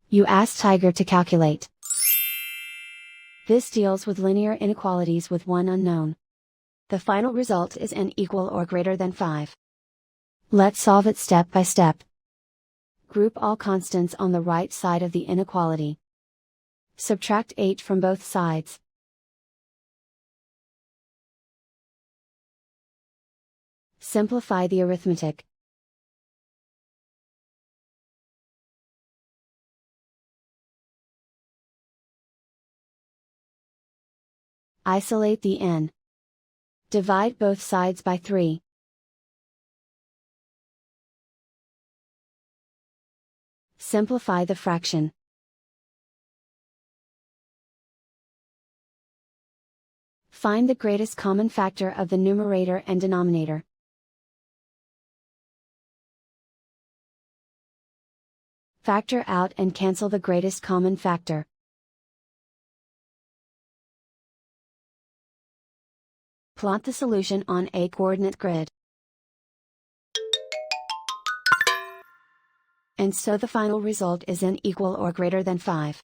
You ask Tiger to calculate. This deals with linear inequalities with one unknown. The final result is n equal or greater than 5. Let's solve it step by step. Group all constants on the right side of the inequality. Subtract 8 from both sides. Simplify the arithmetic. Isolate the n. Divide both sides by 3. Simplify the fraction. Find the greatest common factor of the numerator and denominator. Factor out and cancel the greatest common factor. Plot the solution on a coordinate grid. And so the final result is n equal or greater than 5.